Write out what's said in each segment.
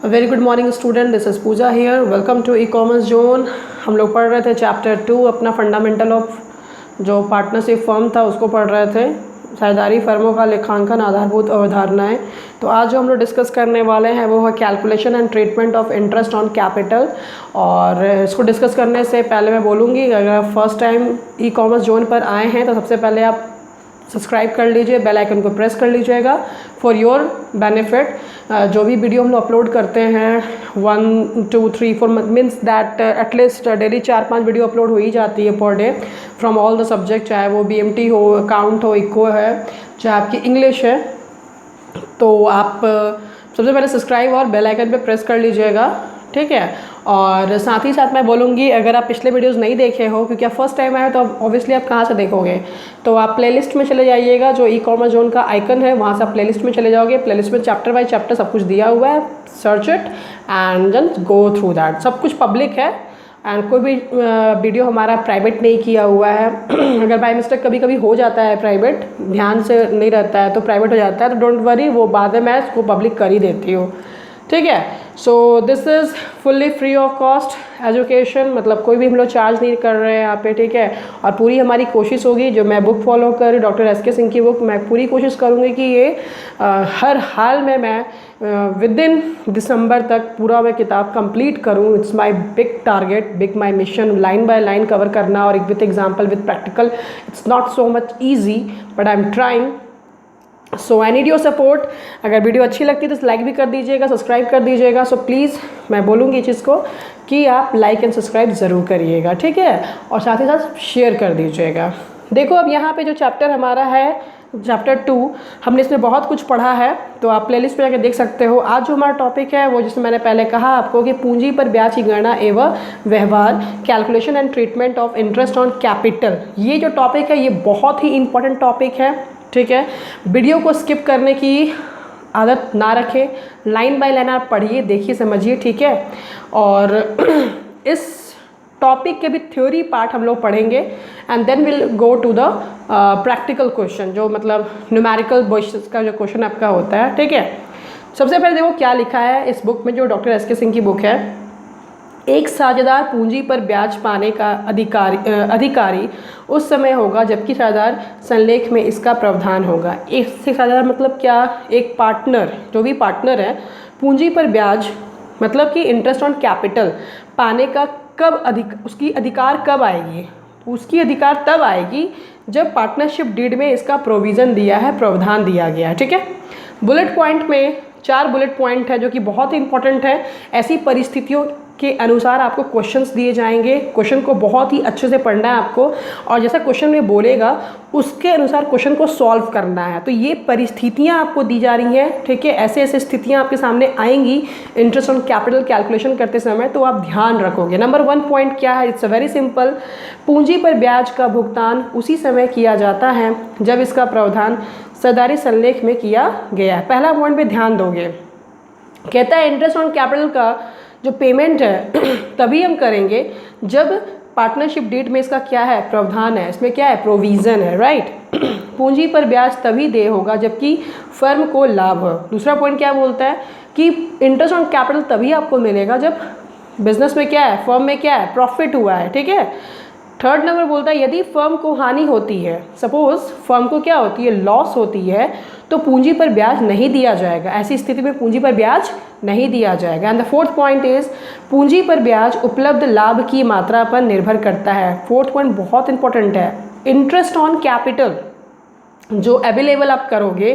Very good morning student, this is Pooja here. Welcome to e commerce zone. हम लोग पढ़ रहे थे चैप्टर 2 अपना फंडामेंटल ऑफ जो पार्टनरशिप फर्म था उसको पढ़ रहे थे, साझेदारी फर्मों का लेखांकन आधारभूत अवधारणाएं। तो आज जो हम लोग डिस्कस करने वाले हैं वो है calculation and treatment of interest on capital. और इसको डिस्कस करने से पहले मैं बोलूँगी, अगर आप फर्स्ट टाइम ई कॉमर्स जोन पर आए हैं तो सबसे पहले आप सब्सक्राइब कर लीजिए, बेल आइकन को प्रेस कर लीजिएगा फॉर योर बेनिफिट। जो भी वीडियो हम लोग अपलोड करते हैं 1 2 3 4 means that at least daily 4-5 video upload हो ही जाती है per day from all the subject, चाहे वो BMT हो, अकाउंट हो, इको है, चाहे आपकी इंग्लिश है। तो आप सबसे पहले सब्सक्राइब और बेल आइकन पे प्रेस कर लीजिएगा, ठीक है। और साथ ही साथ मैं बोलूँगी, अगर आप पिछले वीडियोस नहीं देखे हो, क्योंकि आप फर्स्ट टाइम आए तो ऑब्वियसली आप कहाँ से देखोगे, तो आप प्लेलिस्ट में चले जाइएगा। जो ई कॉमर्स जोन का आइकन है वहाँ से आप प्लेलिस्ट में चले जाओगे। प्लेलिस्ट में चैप्टर बाय चैप्टर सब कुछ दिया हुआ है, search it and just go through that. सब कुछ पब्लिक है एंड कोई भी वीडियो हमारा प्राइवेट नहीं किया हुआ है। अगर बाय मिस्टेक कभी कभी हो जाता है प्राइवेट, ध्यान से नहीं रहता है तो प्राइवेट हो जाता है, तो डोंट वरी, वो बाद में मैं इसको पब्लिक कर ही देती हूँ, ठीक है। So this is fully free of cost education, मतलब कोई भी हम लोग चार्ज नहीं कर रहे हैं यहाँ पे, ठीक है। और पूरी हमारी कोशिश होगी, जो मैं बुक फॉलो कर डॉक्टर SK सिंह की बुक, मैं पूरी कोशिश करूँगी कि ये हर हाल में मैं विद इन दिसंबर तक पूरा मैं किताब कंप्लीट करूँ। It's my big target, big my mission, line by line cover करना और with example, with practical. It's not so much easy but I am trying. So I need your support. अगर video अच्छी लगती है तो like भी कर दीजिएगा, सब्सक्राइब कर दीजिएगा। सो प्लीज़ मैं बोलूँगी इस चीज़ को कि आप लाइक एंड सब्सक्राइब ज़रूर करिएगा, ठीक है। और साथ ही साथ शेयर कर दीजिएगा। देखो, अब यहाँ पे जो चैप्टर हमारा है, चैप्टर 2, हमने इसमें बहुत कुछ पढ़ा है, तो आप प्लेलिस्ट पे जाकर देख सकते हो। आज जो हमारा टॉपिक है वो, जिसमें मैंने पहले कहा आपको कि पूंजी पर ब्याज की गणना एवं व्यवहार, calculation and treatment of interest on capital. ये जो टॉपिक है ये बहुत ही इंपॉर्टेंट टॉपिक है, ठीक है। वीडियो को स्किप करने की आदत ना रखें, लाइन बाय लाइन आप पढ़िए, देखिए, समझिए, ठीक है। और इस टॉपिक के भी थ्योरी पार्ट हम लोग पढ़ेंगे and then will go to the practical question, जो मतलब न्यूमेरिकल बेसिस का जो क्वेश्चन आपका होता है, ठीक है। सबसे पहले देखो क्या लिखा है इस बुक में, जो डॉक्टर SK सिंह की बुक है। एक साझेदार पूंजी पर ब्याज पाने का अधिकारी उस समय होगा जबकि साझेदार संलेख में इसका प्रावधान होगा। एक साझेदार मतलब क्या? एक पार्टनर, जो भी पार्टनर है, पूंजी पर ब्याज मतलब कि इंटरेस्ट ऑन कैपिटल पाने का उसकी अधिकार कब आएगी? उसकी अधिकार तब आएगी जब पार्टनरशिप डीड में इसका प्रोविज़न दिया है, प्रावधान दिया गया है, ठीक है। बुलेट पॉइंट में 4 बुलेट पॉइंट है जो कि बहुत ही इंपॉर्टेंट है। ऐसी परिस्थितियों के अनुसार आपको क्वेश्चंस दिए जाएंगे, क्वेश्चन को बहुत ही अच्छे से पढ़ना है आपको, और जैसा क्वेश्चन में बोलेगा उसके अनुसार क्वेश्चन को सॉल्व करना है। तो ये परिस्थितियाँ आपको दी जा रही हैं, ठीक है। ऐसे ऐसे स्थितियाँ आपके सामने आएंगी इंटरेस्ट ऑन कैपिटल कैलकुलेशन करते समय, तो आप ध्यान रखोगे। नंबर 1 पॉइंट क्या है? It's a very simple. पूंजी पर ब्याज का भुगतान उसी समय किया जाता है जब इसका प्रावधान साझेदारी संलेख में किया गया है। पहला पॉइंट पे ध्यान दोगे, कहता है इंटरेस्ट ऑन कैपिटल का जो पेमेंट है तभी हम करेंगे जब पार्टनरशिप डीड में इसका क्या है? प्रावधान है, इसमें क्या है? प्रोविज़न है, राइट। पूंजी पर ब्याज तभी दे होगा जबकि फर्म को लाभ हो। दूसरा पॉइंट क्या बोलता है कि इंटरेस्ट ऑन कैपिटल तभी आपको मिलेगा जब बिजनेस में क्या है? फर्म में क्या है? प्रॉफिट हुआ है, ठीक है। थर्ड नंबर बोलता है यदि फर्म को हानि होती है, सपोज फर्म को क्या होती है? लॉस होती है, तो पूंजी पर ब्याज नहीं दिया जाएगा। ऐसी स्थिति में पूंजी पर ब्याज नहीं दिया जाएगा। And the fourth point is पूंजी पर ब्याज उपलब्ध लाभ की मात्रा पर निर्भर करता है। फोर्थ पॉइंट बहुत इंपॉर्टेंट है। इंटरेस्ट ऑन कैपिटल जो अवेलेबल आप करोगे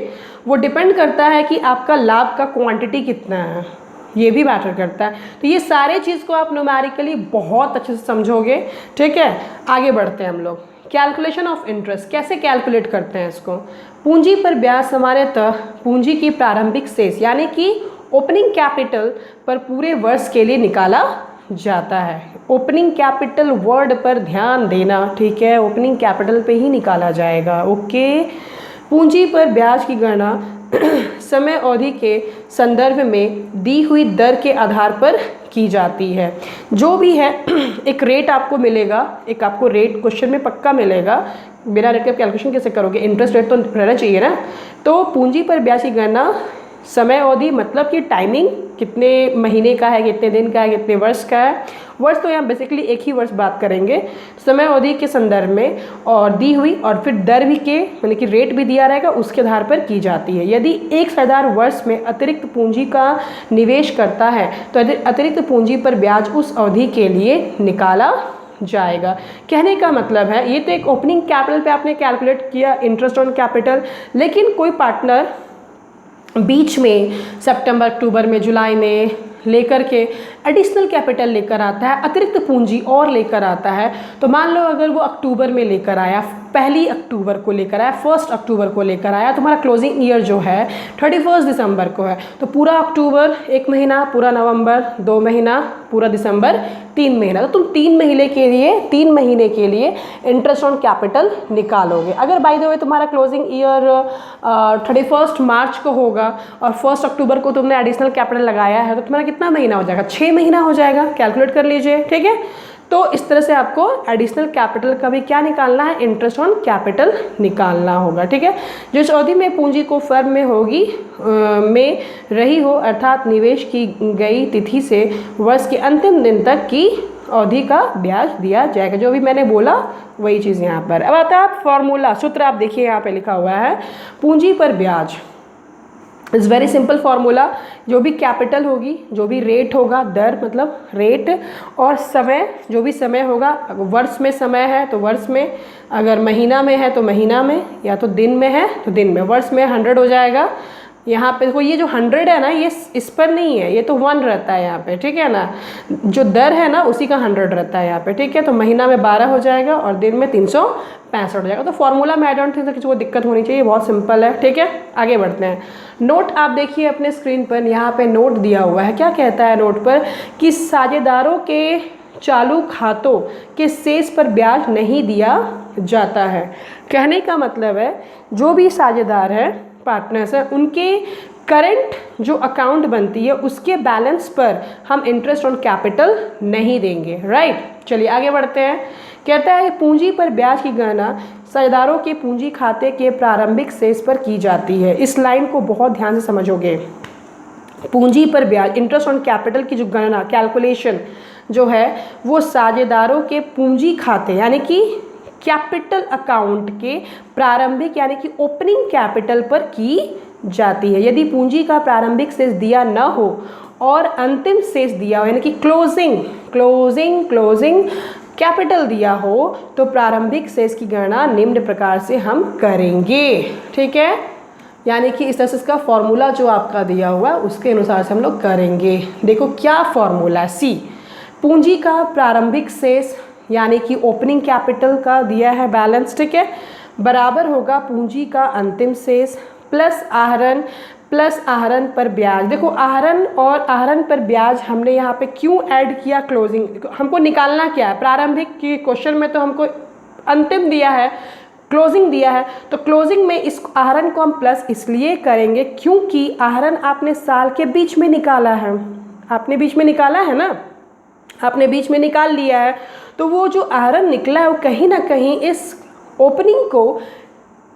वो डिपेंड करता है कि आपका लाभ का क्वांटिटी कितना है, ये भी मैटर करता है। तो ये सारे चीज़ को आप न्यूमेरिकली बहुत अच्छे से समझोगे, ठीक है। आगे बढ़ते हैं हम लोग। कैलकुलेशन ऑफ इंटरेस्ट कैसे कैलकुलेट करते हैं इसको? पूंजी पर ब्याज सामान्यतः पूंजी की प्रारंभिक शेष यानी कि ओपनिंग कैपिटल पर पूरे वर्ष के लिए निकाला जाता है। ओपनिंग कैपिटल वर्ड पर ध्यान देना, ठीक है। ओपनिंग कैपिटल पे ही निकाला जाएगा, ओके। पूंजी पर ब्याज की गणना समय अवधि के संदर्भ में दी हुई दर के आधार पर की जाती है। जो भी है एक रेट आपको मिलेगा, एक आपको रेट क्वेश्चन में पक्का मिलेगा। बिना रेट के कैलकुलेशन कैसे करोगे? इंटरेस्ट रेट तो रहना चाहिए ना। तो पूंजी पर ब्याज की गणना समय अवधि मतलब कि टाइमिंग कितने महीने का है, कितने दिन का है, कितने वर्ष का है। वर्ष तो यहाँ बेसिकली एक ही वर्ष बात करेंगे समय अवधि के संदर्भ में, और दी हुई और फिर दर भी के यानी कि रेट भी दिया रहेगा उसके आधार पर की जाती है। यदि एक साझेदार वर्ष में अतिरिक्त पूंजी का निवेश करता है तो अतिरिक्त पूंजी पर ब्याज उस अवधि के लिए निकाला जाएगा। कहने का मतलब है ये तो एक ओपनिंग कैपिटल पे आपने कैलकुलेट किया इंटरेस्ट ऑन कैपिटल, लेकिन कोई पार्टनर बीच में सितंबर अक्टूबर में जुलाई में लेकर के एडिशनल कैपिटल लेकर आता है, अतिरिक्त पूंजी और लेकर आता है, तो मान लो अगर वो अक्टूबर में लेकर आया, 1 अक्टूबर को लेकर आया, 1 अक्टूबर को लेकर आया, तुम्हारा क्लोजिंग ईयर जो है 31 दिसंबर को है, तो पूरा अक्टूबर 1 महीना, पूरा नवंबर 2 महीना, पूरा दिसंबर 3 महीना, तो तुम 3 महीने के लिए इंटरेस्ट ऑन कैपिटल निकालोगे। अगर बाय द वे तुम्हारा क्लोजिंग ईयर 31 मार्च को होगा और 1 अक्टूबर को तुमने एडिशनल कैपिटल लगाया है, तो तुम्हारा कितना महीना हो जाएगा? 6 महीना हो जाएगा। कैलकुलेट कर लीजिए, ठीक है। तो इस तरह से आपको एडिशनल कैपिटल का भी क्या निकालना है? इंटरेस्ट ऑन कैपिटल निकालना होगा, ठीक है। जिस अवधि में पूंजी को फर्म में होगी में रही हो, अर्थात निवेश की गई तिथि से वर्ष के अंतिम दिन तक की अवधि का ब्याज दिया जाएगा। जो भी मैंने बोला वही चीज़ यहाँ पर। अब आता है फॉर्मूला, सूत्र आप देखिए यहाँ पे लिखा हुआ है पूंजी पर ब्याज। Is very simple formula. जो भी कैपिटल होगी, जो भी रेट होगा, दर मतलब रेट, और समय, जो भी समय होगा, अगर वर्ष में समय है तो वर्ष में, अगर महीना में है तो महीना में, या तो दिन में है तो दिन में। वर्ष में 100 हो जाएगा। यहाँ पे देखो ये जो 100 है ना, ये इस पर नहीं है, ये तो 1 रहता है यहाँ पे, ठीक है ना। जो दर है ना उसी का 100 रहता है यहाँ पे, ठीक है। तो महीना में 12 हो जाएगा और दिन में 365 हो जाएगा। तो फॉर्मूला में आई डोंट थिंक किसी को दिक्कत होनी चाहिए, बहुत सिंपल है, ठीक है। आगे बढ़ते हैं। नोट आप देखिए अपने स्क्रीन पर, यहाँ पे नोट दिया हुआ है। क्या कहता है नोट पर? कि साझेदारों के चालू खातों के शेष पर ब्याज नहीं दिया जाता है। कहने का मतलब है जो भी साझेदार है, पार्टनर्स है, उनके करंट जो अकाउंट बनती है उसके बैलेंस पर हम इंटरेस्ट ऑन कैपिटल नहीं देंगे, राइट। चलिए आगे बढ़ते हैं। कहता है पूंजी पर ब्याज की गणना साझेदारों के पूंजी खाते के प्रारंभिक शेष पर की जाती है। इस लाइन को बहुत ध्यान से समझोगे। पूंजी पर ब्याज, इंटरेस्ट ऑन कैपिटल की जो गणना, कैलकुलेशन जो है वो साझेदारों के पूंजी खाते यानी कि कैपिटल अकाउंट के प्रारंभिक यानी कि ओपनिंग कैपिटल पर की जाती है। यदि पूंजी का प्रारंभिक शेष दिया न हो और अंतिम शेष दिया हो यानी कि क्लोजिंग कैपिटल दिया हो तो प्रारंभिक शेष की गणना निम्न प्रकार से हम करेंगे, ठीक है। यानी कि इस तरह से इसका फॉर्मूला जो आपका दिया हुआ है उसके अनुसार से हम लोग करेंगे। देखो क्या फॉर्मूला, सी पूंजी का प्रारंभिक शेष यानी कि ओपनिंग कैपिटल का दिया है बैलेंस, ठीक है, बराबर होगा पूंजी का अंतिम शेष प्लस आहरण पर ब्याज। देखो आहरण और आहरण पर ब्याज हमने यहाँ पे क्यों ऐड किया? क्लोजिंग, हमको निकालना क्या है? प्रारंभिक की क्वेश्चन में तो हमको अंतिम दिया है, क्लोजिंग दिया है, तो क्लोजिंग में इस आहरण को हम प्लस इसलिए करेंगे क्योंकि आहरण आपने साल के बीच में निकाला है, आपने बीच में निकाला है ना, आपने बीच में निकाल लिया है। तो वो जो आहरण निकला है वो कहीं ना कहीं इस ओपनिंग को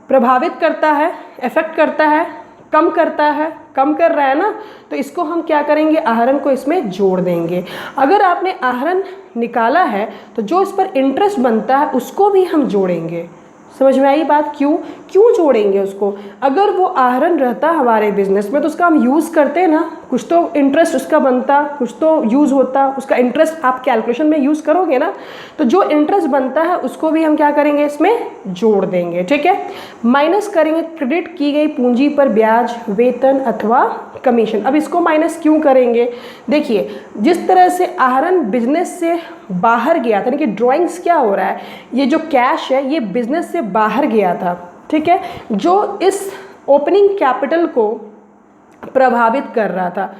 प्रभावित करता है, इफेक्ट करता है, कम करता है, कम कर रहा है ना। तो इसको हम क्या करेंगे? आहरण को इसमें जोड़ देंगे। अगर आपने आहरण निकाला है तो जो इस पर इंटरेस्ट बनता है उसको भी हम जोड़ेंगे। समझ में आई बात? क्यों जोड़ेंगे उसको? अगर वो आहरण रहता हमारे बिजनेस में तो उसका हम यूज़ करते ना, कुछ तो इंटरेस्ट उसका बनता, कुछ तो यूज़ होता, उसका इंटरेस्ट आप कैलकुलेशन में यूज़ करोगे ना, तो जो इंटरेस्ट बनता है उसको भी हम क्या करेंगे? इसमें जोड़ देंगे, ठीक है। माइनस करेंगे क्रेडिट की गई पूंजी पर ब्याज, वेतन अथवा कमीशन। अब इसको माइनस क्यों करेंगे? देखिए जिस तरह से आहरण बिजनेस से बाहर गया था, यानी कि ड्राइंग्स क्या हो रहा है, ये जो कैश है ये बिजनेस से बाहर गया था, ठीक है, जो इस ओपनिंग कैपिटल को प्रभावित कर रहा था,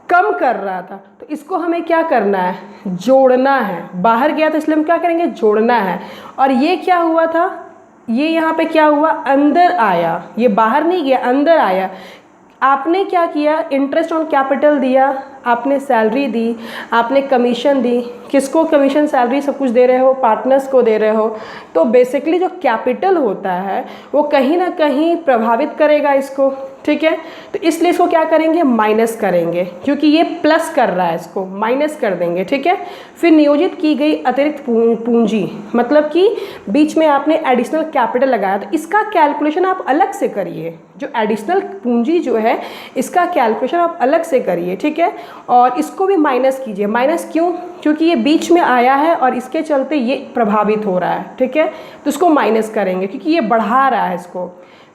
कम कर रहा था, तो इसको हमें क्या करना है? जोड़ना है। बाहर गया था इसलिए हम क्या करेंगे? जोड़ना है। और ये क्या हुआ था? ये यहाँ पे क्या हुआ? अंदर आया, ये बाहर नहीं गया, अंदर आया। आपने क्या किया? इंटरेस्ट ऑन कैपिटल दिया, आपने सैलरी दी, आपने कमीशन दी। किसको कमीशन, सैलरी सब कुछ दे रहे हो? पार्टनर्स को दे रहे हो। तो बेसिकली जो कैपिटल होता है वो कहीं ना कहीं प्रभावित करेगा इसको, ठीक है। तो इसलिए इसको क्या करेंगे, माइनस करेंगे, क्योंकि ये प्लस कर रहा है, इसको माइनस कर देंगे, ठीक है। फिर नियोजित की गई अतिरिक्त पूंजी, मतलब कि बीच में आपने एडिशनल कैपिटल लगाया, तो इसका कैलकुलेशन आप अलग से करिए। जो एडिशनल पूंजी जो है इसका कैलकुलेशन आप अलग से करिए, ठीक है। और इसको भी माइनस कीजिए। माइनस क्यों? क्योंकि ये बीच में आया है और इसके चलते ये प्रभावित हो रहा है, ठीक है। तो इसको माइनस करेंगे क्योंकि ये बढ़ा रहा है इसको।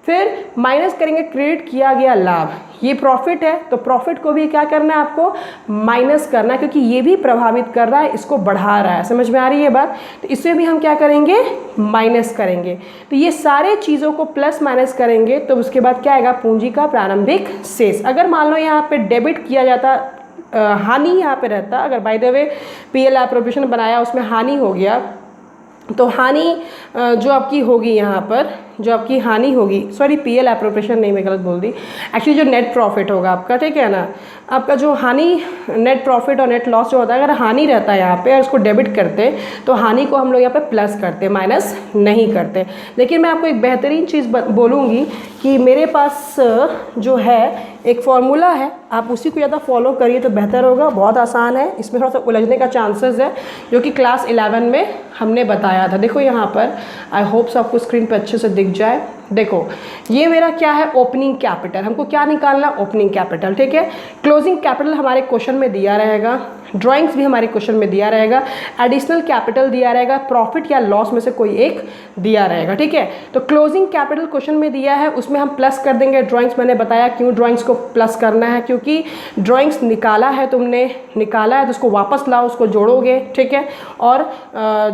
फिर माइनस करेंगे क्रेडिट किया गया लाभ, ये प्रॉफिट है, तो प्रॉफिट को भी क्या करना है आपको, माइनस करना है, क्योंकि ये भी प्रभावित कर रहा है, इसको बढ़ा रहा है। समझ में आ रही है बात? तो इससे भी हम क्या करेंगे, माइनस करेंगे। तो ये सारे चीज़ों को प्लस माइनस करेंगे, तो उसके बाद क्या आएगा, पूंजी का प्रारंभिक शेष। अगर मान लो यहाँ पे डेबिट किया जाता, हानि यहाँ पे रहता, अगर by the way PL appropriation बनाया उसमें हानि हो गया, तो हानि जो आपकी होगी यहाँ पर, जो आपकी हानि होगी, सॉरी पीएल एप्रोप्रिएशन नहीं, मैं गलत बोल दी, एक्चुअली जो नेट प्रॉफिट होगा आपका, ठीक है ना, आपका जो हानि, नेट प्रॉफिट और नेट लॉस जो होता है, अगर हानि रहता है यहाँ पे और उसको डेबिट करते तो हानि को हम लोग यहाँ पे प्लस करते, माइनस नहीं करते। लेकिन मैं आपको एक बेहतरीन चीज़ बोलूँगी कि मेरे पास जो है एक फॉर्मूला है, आप उसी को ज़्यादा फॉलो करिए तो बेहतर होगा। बहुत आसान है, इसमें थोड़ा सा उलझने का चांसेस है, जो कि क्लास 11 में हमने बताया था। देखो यहाँ पर, आई होप आपको स्क्रीन पर अच्छे से दिख जाए। देखो ये मेरा क्या है, ओपनिंग कैपिटल, हमको क्या निकालना, ओपनिंग कैपिटल, ठीक है। क्लोजिंग कैपिटल हमारे क्वेश्चन में दिया रहेगा, ड्राइंग्स भी हमारे क्वेश्चन में दिया रहेगा, एडिशनल कैपिटल दिया रहेगा, प्रॉफिट या लॉस में से कोई एक दिया रहेगा, ठीक है। तो क्लोजिंग कैपिटल क्वेश्चन में दिया है, उसमें हम प्लस कर देंगे। ड्राइंग्स मैंने बताया क्यों ड्राइंग्स को प्लस करना है, क्योंकि ड्राइंग्स निकाला है, तुमने निकाला है तो उसको वापस लाओ, उसको जोड़ोगे, ठीक है। और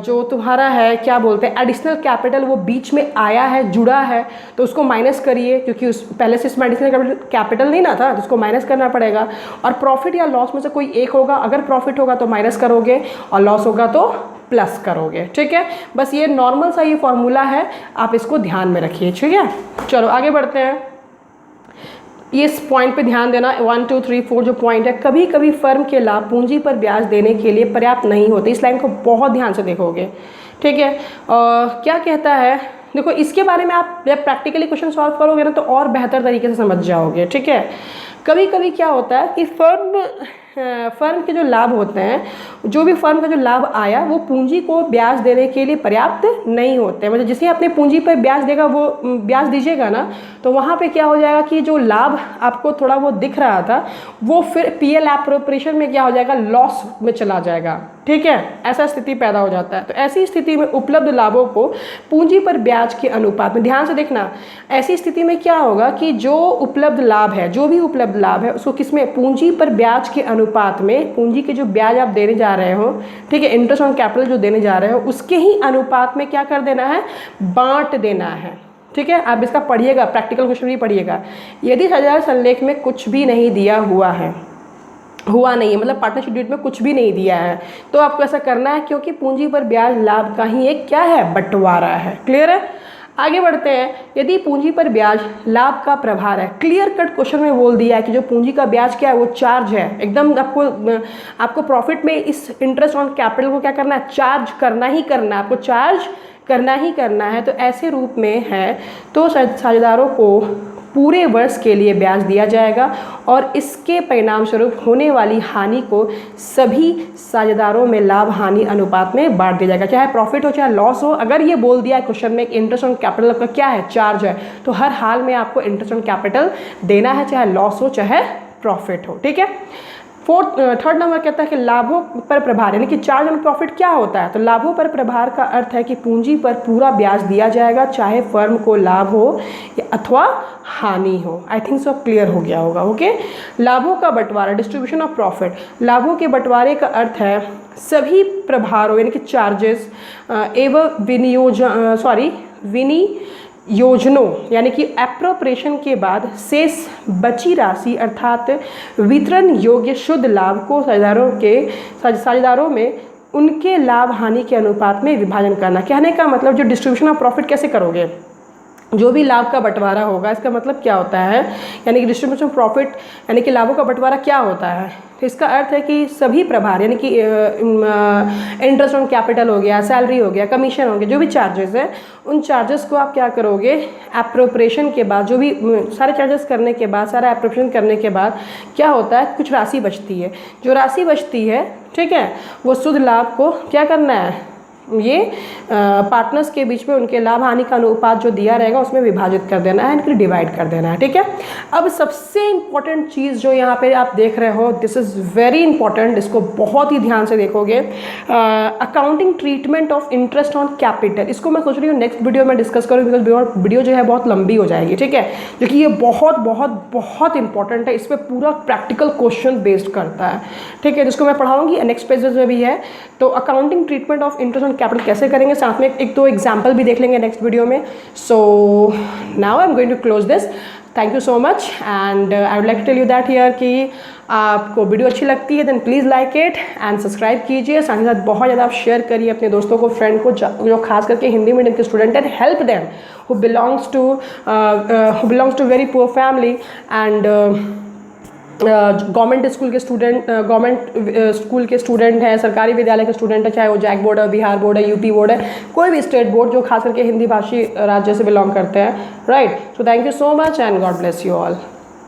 जो तुम्हारा है क्या बोलते हैं, एडिशनल कैपिटल, वो बीच में आया है, जुड़ा है, तो उसको माइनस करिए, क्योंकि उस पहले से इसमें एडिशनल कैपिटल नहीं ना था, तो उसको माइनस करना पड़ेगा। और प्रॉफिट या लॉस में से कोई एक होगा, अगर प्रॉफिट होगा तो माइनस करोगे और लॉस होगा तो प्लस करोगे, ठीक है। बस ये नॉर्मल सा ये फॉर्मूला है, आप इसको ध्यान में रखिए, ठीक है। चलो आगे बढ़ते हैं। इस पॉइंट पे ध्यान देना, 1 2 3 4 जो पॉइंट है, कभी कभी फर्म के लाभ पूंजी पर ब्याज देने के लिए पर्याप्त नहीं होते। इस लाइन को बहुत ध्यान से देखोगे, ठीक है। क्या कहता है, देखो इसके बारे में आप जब प्रैक्टिकली क्वेश्चन सॉल्व करोगे ना तो और बेहतर तरीके से समझ जाओगे, ठीक है। कभी कभी क्या होता है कि फर्म के जो लाभ होते हैं, जो भी फर्म का जो लाभ आया वो पूंजी को ब्याज देने के लिए पर्याप्त नहीं होते। मतलब जिसे अपने पूंजी पर ब्याज देगा, वो ब्याज दीजिएगा ना, तो वहाँ पे क्या हो जाएगा कि जो लाभ आपको थोड़ा वो दिख रहा था, वो फिर पीएल एप्रोप्रिएशन में क्या हो जाएगा, लॉस में चला जाएगा, ठीक है। ऐसा स्थिति पैदा हो जाता है। तो ऐसी स्थिति में उपलब्ध लाभों को पूंजी पर ब्याज के अनुपात में, ध्यान से देखना, ऐसी स्थिति में क्या होगा कि जो उपलब्ध लाभ है, जो भी उपलब्ध लाभ है, उसको किसमें, पूंजी पर ब्याज के अनुपात में, पूंजी के जो ब्याज आप देने जा रहे हो, ठीक है, इंटरेस्ट ऑन कैपिटल जो देने जा रहे हो, उसके ही अनुपात में क्या कर देना है, बांट देना है, ठीक है। आप इसका पढ़िएगा, प्रैक्टिकल क्वेश्चन भी पढ़िएगा। यदि साझेदार संलेख में कुछ भी नहीं दिया हुआ है, हुआ नहीं है, मतलब पार्टनरशिप डीड में कुछ भी नहीं दिया है, तो आपको ऐसा करना है, क्योंकि पूंजी पर ब्याज लाभ का ही एक क्या है, बंटवारा है। क्लियर है? आगे बढ़ते हैं। यदि पूंजी पर ब्याज लाभ का प्रभार है, क्लियर कट क्वेश्चन में बोल दिया है कि जो पूंजी का ब्याज क्या है, वो चार्ज है। एकदम आपको प्रॉफिट में इस इंटरेस्ट ऑन कैपिटल को क्या करना है, चार्ज करना ही करना है, आपको चार्ज करना ही करना है। तो ऐसे रूप में है तो साझेदारों को पूरे वर्ष के लिए ब्याज दिया जाएगा और इसके परिणाम स्वरूप होने वाली हानि को सभी साझेदारों में लाभ हानि अनुपात में बांट दिया जाएगा, चाहे प्रॉफिट हो चाहे लॉस हो। अगर ये बोल दिया है क्वेश्चन में इंटरेस्ट ऑन कैपिटल आपका क्या है, चार्ज है, तो हर हाल में आपको इंटरेस्ट ऑन कैपिटल देना है, चाहे लॉस हो चाहे प्रॉफिट हो, ठीक है। थर्ड नंबर कहता है कि लाभों पर प्रभार, यानी कि चार्ज ऑन प्रॉफिट क्या होता है, तो लाभों पर प्रभार का अर्थ है कि पूंजी पर पूरा ब्याज दिया जाएगा, चाहे फर्म को लाभ हो अथवा हानि हो। आई थिंक सो क्लियर हो गया होगा, ओके। लाभों का बंटवारा, डिस्ट्रीब्यूशन ऑफ प्रॉफिट, लाभों के बंटवारे का अर्थ है सभी प्रभारों यानी कि चार्जेस एवं विनियोजनों यानी कि एप्रोप्रिएशन के बाद शेष बची राशि अर्थात वितरण योग्य शुद्ध लाभ को साझेदारों में उनके लाभ हानि के अनुपात में विभाजन करना। कहने का मतलब जो डिस्ट्रीब्यूशन ऑफ प्रॉफिट कैसे करोगे, जो भी लाभ का बंटवारा होगा, इसका मतलब क्या होता है, यानी कि डिस्ट्रीब्यूशन ऑफ प्रॉफिट, यानी कि लाभों का बंटवारा क्या होता है। तो इसका अर्थ है कि सभी प्रभार, यानी कि इंटरेस्ट ऑन कैपिटल हो गया, सैलरी हो गया, कमीशन हो गया, जो भी चार्जेस है, उन चार्जेस को आप क्या करोगे, एप्रोप्रिएशन के बाद, जो भी सारे चार्जेस करने के बाद, सारा एप्रोप्रिएशन करने के बाद क्या होता है, कुछ राशि बचती है। जो राशि बचती है, ठीक है, वो शुद्ध लाभ को क्या करना है, ये पार्टनर्स के बीच में उनके लाभ हानि का अनुपात जो दिया रहेगा उसमें विभाजित कर देना है, इनके डिवाइड कर देना है, ठीक है। अब सबसे इंपॉर्टेंट चीज़ जो यहाँ पे आप देख रहे हो, दिस इज़ वेरी इंपॉर्टेंट, इसको बहुत ही ध्यान से देखोगे, accounting treatment of interest on capital. इसको मैं सोच रही हूँ नेक्स्ट वीडियो में डिस्कस करूँ, बिकॉज वीडियो जो है बहुत लंबी हो जाएगी, ठीक है, क्योंकि ये बहुत बहुत बहुत इंपॉर्टेंट है, इस पर पूरा प्रैक्टिकल क्वेश्चन बेस्ड करता है, ठीक है, जिसको मैं पढ़ाऊँगी नेक्स्ट पेजेस में भी है। तो accounting treatment of interest on capital कैसे करेंगे, साथ में एक दो एग्जाम्पल भी देख लेंगे नेक्स्ट वीडियो में। So now I am going to close this. Thank you so much and I would like to tell you that here कि आपको वीडियो अच्छी लगती है then please like it and subscribe कीजिए, साथ ही साथ बहुत ज़्यादा आप शेयर करिए अपने दोस्तों को, फ्रेंड को, जो खास करके हिंदी मीडियम के स्टूडेंट हैं, help them who belongs to very poor family and government school के स्टूडेंट, गवर्नमेंट स्कूल के स्टूडेंट हैं, सरकारी विद्यालय के स्टूडेंट है, चाहे वो जैक बोर्ड है, बिहार बोर्ड है, यूपी बोर्ड है, कोई भी स्टेट बोर्ड जो खास करके हिंदी भाषी राज्य से बिलोंग करते हैं, right. So thank you so much and God bless you all.